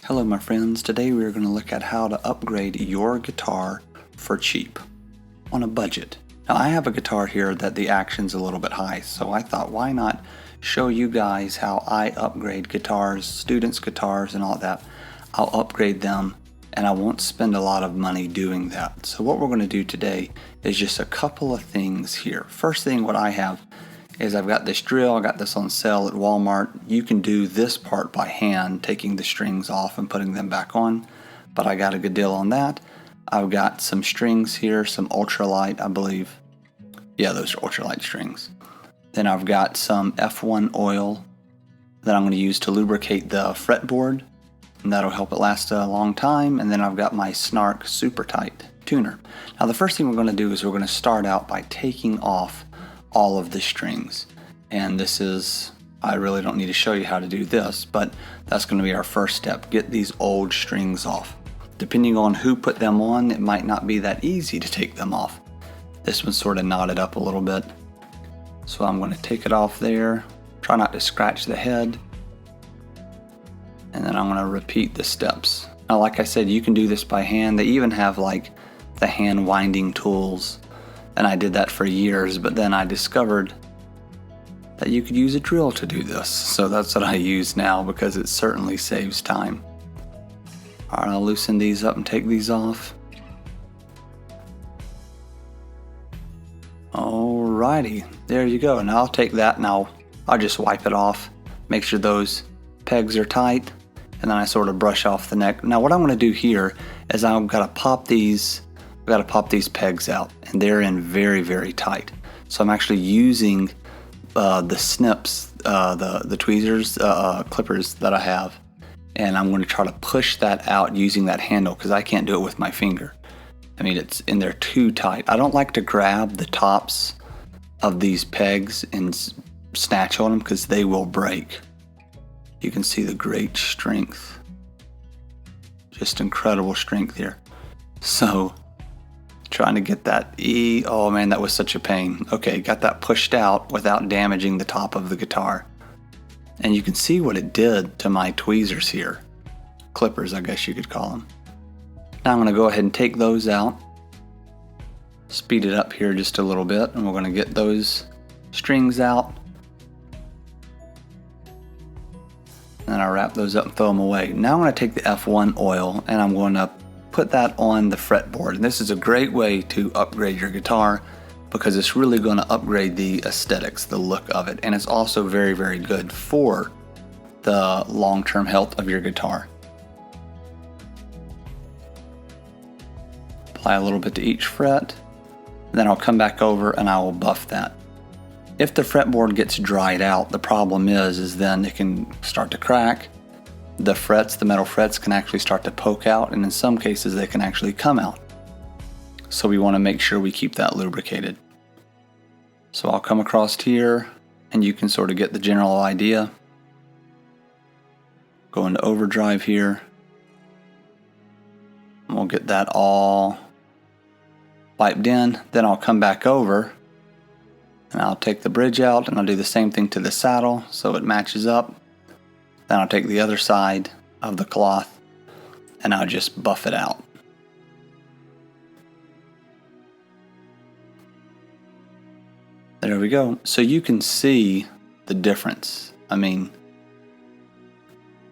Hello my friends, today we are going to look at how to upgrade your guitar for cheap, on a budget. Now I have a guitar here that the action's a little bit high, so I thought why not show you guys how I upgrade guitars, students' guitars and all that. I'll upgrade them and I won't spend a lot of money doing that. So what we're going to do today is just a couple of things here. First thing what I have is I've got this drill. I got this on sale at Walmart. You can do this part by hand, taking the strings off and putting them back on, but I got a good deal on that. I've got some strings here, some ultralight, I believe. Yeah, those are ultralight strings. Then I've got some F1 oil that I'm going to use to lubricate the fretboard, and that'll help it last a long time. And then I've got my Snark Super Tight tuner. Now the first thing we're going to do is we're going to start out by taking off all of the strings, and this is, I really don't need to show you how to do this, but that's going to be our first step. Get these old strings off. Depending on who put them on, it might not be that easy to take them off. This one's sort of knotted up a little bit, so I'm going to take it off there. Try not to scratch the head, and then I'm going to repeat the steps. Now like I said, you can do this by hand. They even have like the hand winding tools, and I did that for years, but then I discovered that you could use a drill to do this. So that's what I use now because it certainly saves time. Alright, I'll loosen these up and take these off. Alrighty, there you go. Now I'll take that and I'll just wipe it off. Make sure those pegs are tight, and then I sort of brush off the neck. Now what I'm going to do here is I've got to pop these pegs out, and they're in very, very tight. So I'm actually using the snips, the tweezers, clippers that I have, and I'm going to try to push that out using that handle because I can't do it with my finger. I mean, it's in there too tight. I don't like to grab the tops of these pegs and snatch on them because they will break. You can see the great strength, just incredible strength here. So trying to get that oh man, that was such a pain. Okay, got that pushed out without damaging the top of the guitar. And you can see what it did to my tweezers here. Clippers, I guess you could call them. Now I'm going to go ahead and take those out. Speed it up here just a little bit, and we're going to get those strings out. And I wrap those up and throw them away. Now I'm going to take the F1 oil and I'm going to put that on the fretboard. And this is a great way to upgrade your guitar because it's really going to upgrade the aesthetics, the look of it. And it's also very, very good for the long-term health of your guitar. Apply a little bit to each fret. Then I'll come back over and I will buff that. If the fretboard gets dried out, the problem is then it can start to crack. The frets, the metal frets, can actually start to poke out, and in some cases they can actually come out. So we want to make sure we keep that lubricated. So I'll come across here and you can sort of get the general idea. Go into overdrive here. And we'll get that all wiped in. Then I'll come back over and I'll take the bridge out and I'll do the same thing to the saddle so it matches up. Then I'll take the other side of the cloth and I'll just buff it out. There we go. So you can see the difference. I mean,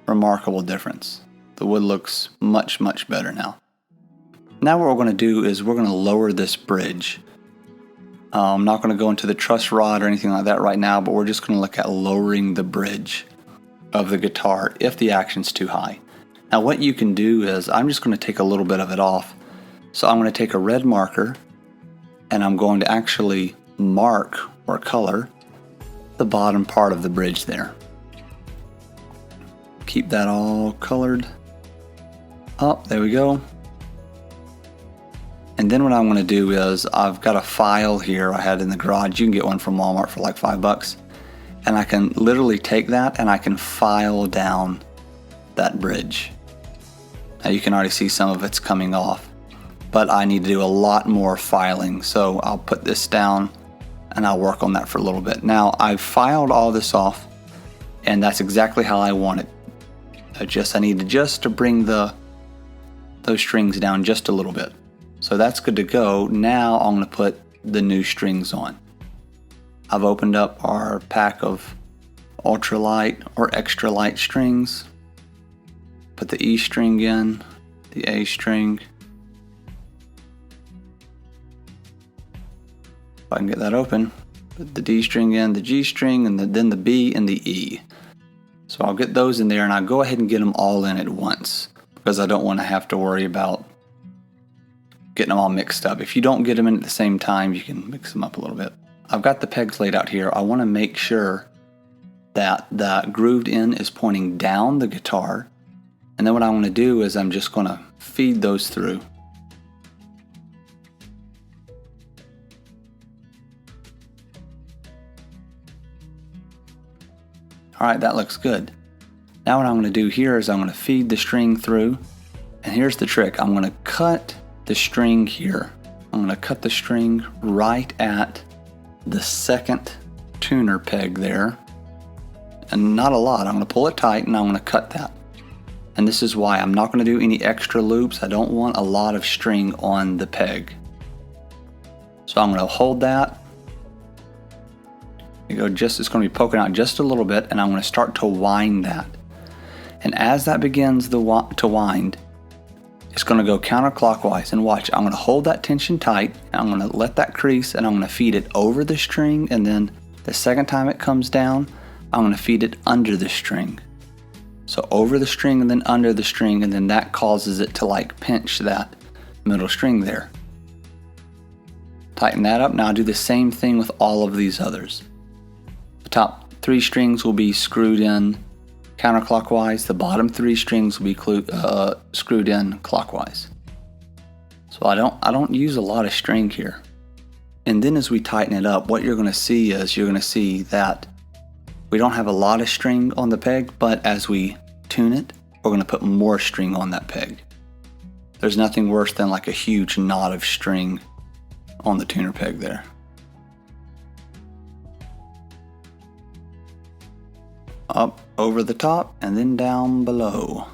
remarkable difference. The wood looks much, much better now. Now what we're going to do is we're going to lower this bridge. I'm not going to go into the truss rod or anything like that right now, but we're just going to look at lowering the bridge of the guitar if the action's too high. Now what you can do is I'm just going to take a little bit of it off. So I'm going to take a red marker and I'm going to actually mark or color the bottom part of the bridge there. Keep that all colored up. There we go. And then what I'm going to do is I've got a file here I had in the garage. You can get one from Walmart for like $5. And I can literally take that and I can file down that bridge. Now you can already see some of it's coming off, but I need to do a lot more filing. So I'll put this down and I'll work on that for a little bit. Now I've filed all this off and that's exactly how I want it. I needed just to bring those strings down just a little bit. So that's good to go. Now I'm going to put the new strings on. I've opened up our pack of ultralight or extra light strings. Put the E string in, the A string. If I can get that open. Put the D string in, the G string, and then the B and the E. So I'll get those in there, and I'll go ahead and get them all in at once because I don't want to have to worry about getting them all mixed up. If you don't get them in at the same time, you can mix them up a little bit. I've got the pegs laid out here. I want to make sure that the grooved end is pointing down the guitar. And then what I want to do is I'm just going to feed those through. Alright, that looks good. Now what I'm going to do here is I'm going to feed the string through. And here's the trick. I'm going to cut the string here. I'm going to cut the string right at the second tuner peg there. And not a lot. I'm going to pull it tight and I'm going to cut that. And this is why I'm not going to do any extra loops. I don't want a lot of string on the peg. So I'm going to hold that. It's going to be poking out just a little bit, and I'm going to start to wind that. And as that begins to wind, it's going to go counterclockwise. And watch, I'm going to hold that tension tight, and I'm going to let that crease, and I'm going to feed it over the string, and then the second time it comes down, I'm going to feed it under the string. So over the string and then under the string, and then that causes it to like pinch that middle string there. Tighten that up. Now do the same thing with all of these others. The top 3 strings will be screwed in counterclockwise. The bottom 3 strings will be screwed in clockwise. So I don't use a lot of string here. And then as we tighten it up, what you're going to see is that we don't have a lot of string on the peg, but as we tune it, we're going to put more string on that peg. There's nothing worse than like a huge knot of string on the tuner peg there. Up over the top and then down below.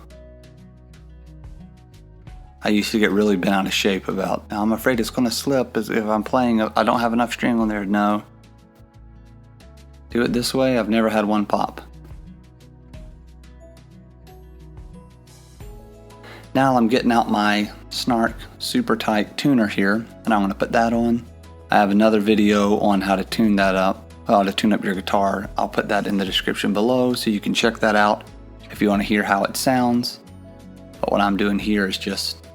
I used to get really bent out of shape about, I'm afraid it's going to slip if I'm playing, I don't have enough string on there. No. Do it this way, I've never had one pop. Now I'm getting out my Snark super tight tuner here, and I'm going to put that on. I have another video on how to tune that up, how to tune up your guitar. I'll put that in the description below so you can check that out if you want to hear how it sounds. But what I'm doing here is just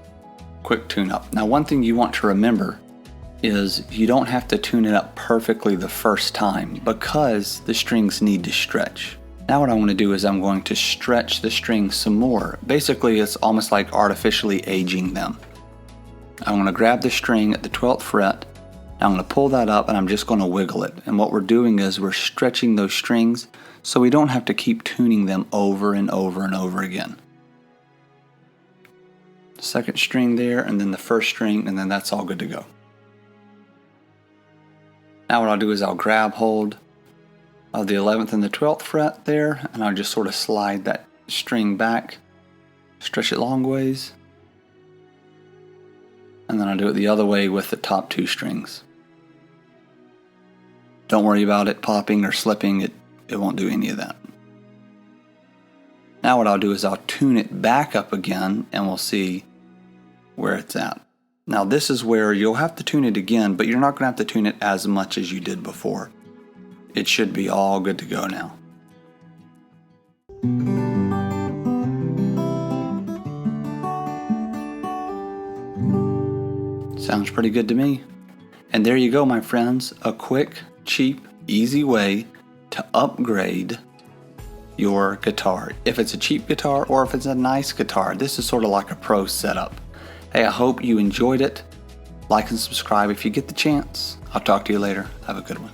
quick tune up. Now one thing you want to remember is you don't have to tune it up perfectly the first time because the strings need to stretch. Now what I want to do is I'm going to stretch the strings some more. Basically it's almost like artificially aging them. I'm going to grab the string at the 12th fret, I'm going to pull that up and I'm just going to wiggle it. And what we're doing is we're stretching those strings so we don't have to keep tuning them over and over and over again. Second string there and then the first string, and then that's all good to go. Now what I'll do is I'll grab hold of the 11th and the 12th fret there, and I'll just sort of slide that string back, stretch it long ways, and then I'll do it the other way with the top 2 strings. Don't worry about it popping or slipping, it won't do any of that. Now what I'll do is I'll tune it back up again and we'll see where it's at. Now this is where you'll have to tune it again, but you're not going to have to tune it as much as you did before. It should be all good to go now. Sounds pretty good to me. And there you go, my friends, a quick, cheap, easy way to upgrade your guitar. If it's a cheap guitar or if it's a nice guitar, this is sort of like a pro setup. Hey, I hope you enjoyed it. Like and subscribe if you get the chance. I'll talk to you later. Have a good one.